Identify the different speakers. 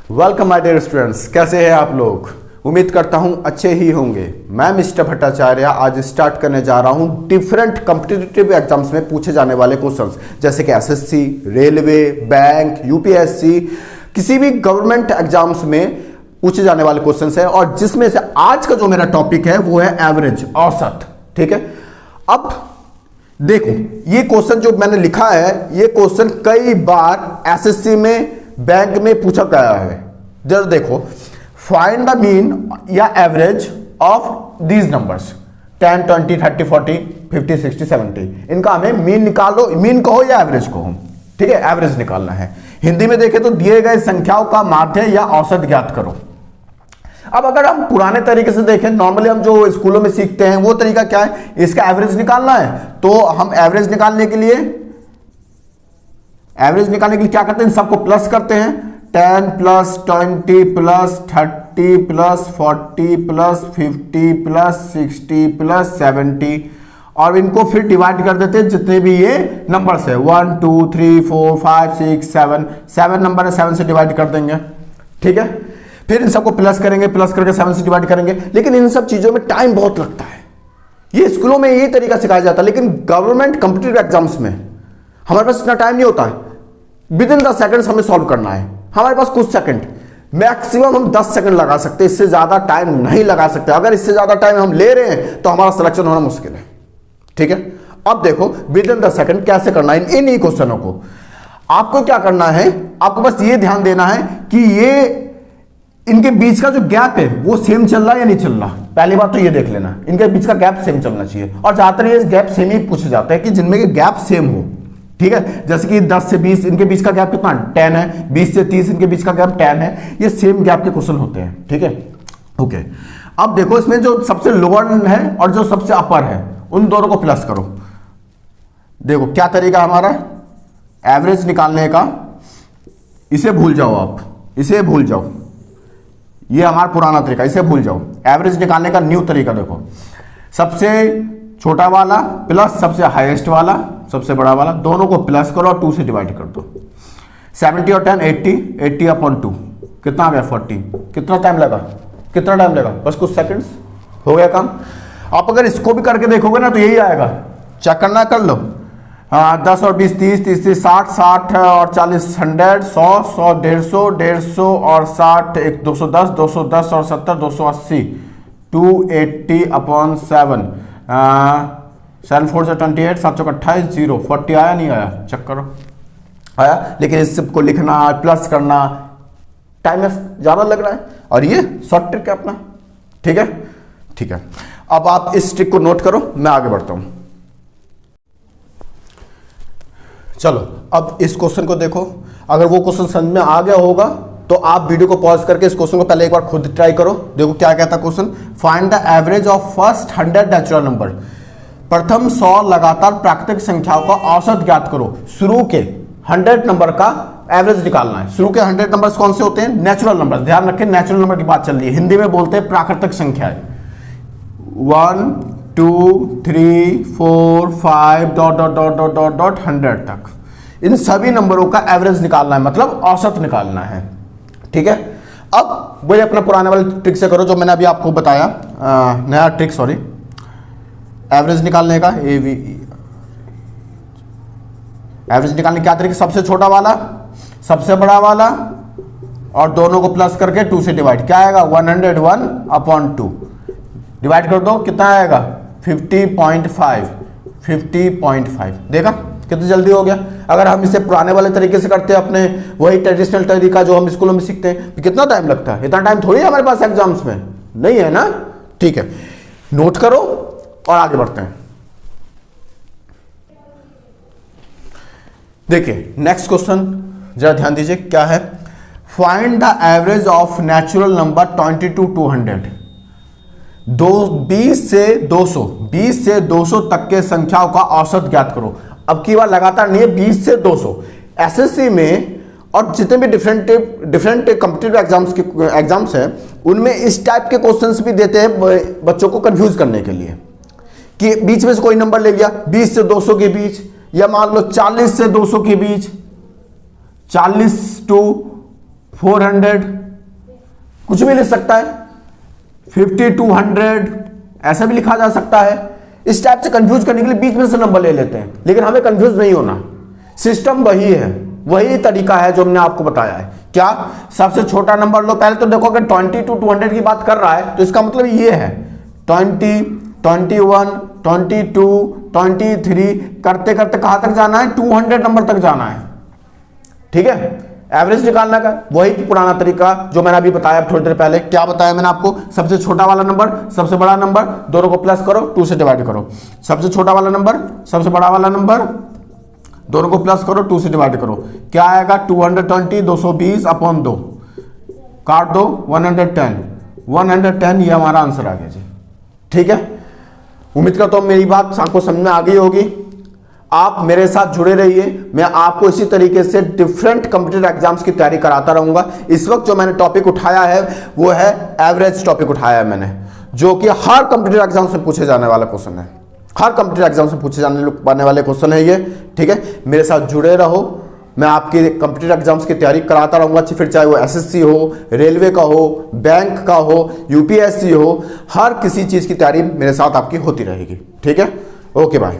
Speaker 1: Welcome my dear students, कैसे हैं आप लोग। उम्मीद करता हूं अच्छे ही होंगे। मैं मिस्टर भट्टाचार्य आज स्टार्ट करने जा रहा हूं डिफरेंट कॉम्पिटिटिव एग्जाम्स में पूछे जाने वाले क्वेश्चंस, जैसे कि एसएससी, रेलवे, बैंक, यूपीएससी, किसी भी गवर्नमेंट एग्जाम्स में पूछे जाने वाले क्वेश्चंस है। और जिसमें से आज का जो मेरा टॉपिक है वो है एवरेज, औसत। ठीक है, अब देखो ये क्वेश्चन जो मैंने लिखा है, ये क्वेश्चन कई बार एसएससी में, बैंक में पूछा गया है। जरा देखो, फाइंड द मीन या एवरेज ऑफ दीज नंबर्स 10, 20, 30, 40, 50, 60, 70। इनका हमें मीन निकालो, मीन कहो या एवरेज कहो। ठीक है, एवरेज निकालना है। हिंदी में देखें तो दिए गए संख्याओं का माध्य या औसत ज्ञात करो। अब अगर हम पुराने तरीके से देखें, नॉर्मली हम जो स्कूलों में सीखते हैं वो तरीका क्या है, इसका एवरेज निकालना है। तो हम एवरेज निकालने के लिए क्या करते हैं, सबको प्लस करते हैं। 10 plus 20 plus 30 plus 40 plus 50 plus 60 plus 70, और इनको फिर डिवाइड कर देते हैं जितने भी ये नंबर्स है। 1 2 3 4 5 6 7 नंबर है, 7 से डिवाइड कर देंगे। ठीक है, फिर इन सबको प्लस करेंगे, प्लस करके 7 से डिवाइड करेंगे। लेकिन इन सब चीजों में टाइम बहुत लगता है। ये स्कूलों में ये तरीका सिखाया जाता है, लेकिन गवर्नमेंट कॉम्पिटिटिव एग्जाम्स में हमारे पास इतना टाइम नहीं होता है। विद इन 10 सेकंड्स हमें सॉल्व करना है। हमारे पास कुछ सेकंड, मैक्सिमम हम 10 सेकंड लगा सकते हैं, इससे ज्यादा टाइम नहीं लगा सकते। अगर इससे ज्यादा टाइम हम ले रहे हैं तो हमारा सिलेक्शन होना मुश्किल है। ठीक है, अब देखो विद इन 10 सेकंड कैसे करना है इन ही क्वेश्चनों को। आपको क्या करना है, आपको बस ये ध्यान देना है कि ये इनके बीच का जो गैप है वो सेम चल रहा है या नहीं चल रहा। पहली बात तो ये देख लेना, इनके बीच का गैप सेम चलना चाहिए। और ज्यादातर ये गैप सेम ही पूछे जाते हैं कि जिनमें के गैप सेम हो। ठीक है, जैसे कि 10 से 20 इनके बीच का गैप कितना 10 है, 20 से 30 इनके बीच का गैप 10 है। ये सेम गैप के क्वेश्चन होते हैं। ठीक है, ओके। अब देखो इसमें जो सबसे लोअर है और जो सबसे अपर है उन दोनों को प्लस करो। देखो क्या तरीका हमारा एवरेज निकालने का, इसे भूल जाओ, आप इसे भूल जाओ, ये हमारा पुराना तरीका, इसे भूल जाओ। एवरेज निकालने का न्यू तरीका देखो, सबसे छोटा वाला प्लस सबसे हाईएस्ट वाला, सबसे बड़ा वाला, दोनों को प्लस करो और 2 से डिवाइड कर दो। 70 और 10 80 अपॉन 2 कितना आ गया 40। कितना टाइम लगा, बस कुछ सेकंड्स, हो गया काम। आप अगर इसको भी करके देखोगे ना तो यही आएगा। चेक करना कर लो। 10 और 20 30 30 60 60 और 40 100 100 100 150 150 और 60 210 210 और 70 280 280 अपॉन 7 7 4 से 28 7 चौक 28 0 40 आया नहीं आया, चेक करो आया। लेकिन इस सबको लिखना प्लस करना टाइम ज्यादा लग रहा है, और ये शॉर्ट ट्रिक है अपना। ठीक है, ठीक है। अब आप इस ट्रिक को नोट करो, मैं आगे बढ़ता हूं। चलो अब इस क्वेश्चन को देखो। अगर वो क्वेश्चन समझ में आ गया होगा तो आप वीडियो को पॉज करके इस क्वेश्चन को पहले एक बार खुद ट्राई करो। देखो क्या कहता है question, find the average of first 100 natural number. प्रथम 100 लगातार प्राकृतिक संख्याओं का औसत ज्ञात करो। शुरू के 100 नंबर का एवरेज निकालना है। शुरू के 100 नंबर्स कौन से होते हैं, नेचुरल नंबर्स। ध्यान रखें नेचुरल नंबर की बात चल रही है, हिंदी में बोलते हैं प्राकृतिक संख्याएं। 1 2 3 4 5 dot dot dot dot dot dot 100 तक, इन सभी नंबरों का एवरेज निकालना है, मतलब औसत निकालना है। ठीक है, अब वही अपना पुराने वाले ट्रिक से करो जो मैंने अभी आपको बताया, नया ट्रिक, सॉरी, एवरेज निकालने का। एवरेज निकालने क्या तरीके, सबसे छोटा वाला सबसे बड़ा वाला और दोनों को प्लस करके 2 से डिवाइड। क्या आएगा 101 अपॉन 2, डिवाइड कर दो, कितना आएगा 50.5 50.5। देखा कितनी जल्दी हो गया। अगर हम इसे पुराने वाले तरीके से करते हैं, अपने वही ट्रेडिशनल तरीका जो हम स्कूलों में सीखते हैं, तो कितना टाइम लगता है। इतना टाइम थोड़ी है हमारे पास एग्जाम्स में, नहीं है ना। ठीक है, नोट करो और आगे बढ़ते हैं। देखिए नेक्स्ट क्वेश्चन जरा ध्यान दीजिए, क्या है, find the average of natural number 20 to 200। 20 से 200 तक के संख्याओं का औसत ज्ञात करो। अब की बार लगातार नहीं है, 20 से 200। एसएससी में और जितने भी डिफरेंट कॉम्पिटिटिव एग्जाम्स हैं उनमें इस टाइप के क्वेश्चंस भी देते हैं बच्चों को कंफ्यूज करने के लिए, कि बीच में से कोई नंबर ले लिया 20 से 200 के बीच, या मान लो 40 से 200 के बीच, 40 to 400, कुछ भी लिख सकता है, 50, 200, ऐसा भी लिखा जा सकता है। इस टाइप से कंफ्यूज करने के लिए बीच में से नंबर ले लेते हैं, लेकिन हमें कंफ्यूज नहीं होना, सिस्टम वही है, वही तरीका है जो हमने आपको बताया है। क्या? सबसे छोटा नंबर लो। पहले तो देखो अगर 20 to 200 की बात कर रहा है तो इसका मतलब ये है 20, 21, 22, 23 करते करते कहां तक जाना है? 200 नंबर तक जाना है। ठीक है, एवरेज निकालना का वही पुराना तरीका जो मैंने अभी बताया थोड़ी देर पहले। क्या बताया मैंने आपको? सबसे छोटा वाला नंबर, सबसे बड़ा नंबर, दोनों को प्लस करो, 2 से डिवाइड करो। सबसे छोटा वाला नंबर, सबसे बड़ा वाला नंबर, दोनों को प्लस करो, 2 से डिवाइड करो। क्या आएगा? 220, 220 अपॉन 2, काट दो, 110, 110 ये हमारा आंसर आ गया जी। ठीक है, उम्मीद करता हूं मेरी बात आपको समझ में आ गई होगी। आप मेरे साथ जुड़े रहिए, मैं आपको इसी तरीके से डिफरेंट कंप्यूटर एग्जाम्स की तैयारी कराता रहूंगा। इस वक्त जो मैंने टॉपिक उठाया है वो है एवरेज टॉपिक उठाया है मैंने, जो कि हर कंप्यूटर एग्जाम से पूछे जाने वाला क्वेश्चन है, हर कंप्यूटर एग्जाम से पूछे जाने वाले क्वेश्चन है ये। ठीक है, मेरे साथ जुड़े रहो, मैं आपकी कंप्यूटर एग्जाम्स की तैयारी कराता रहूंगा, फिर चाहे वो एसएससी हो, रेलवे का हो, बैंक का हो, यूपीएससी हो, हर किसी चीज की तैयारी मेरे साथ आपकी होती रहेगी। ठीक है, ओके बाय।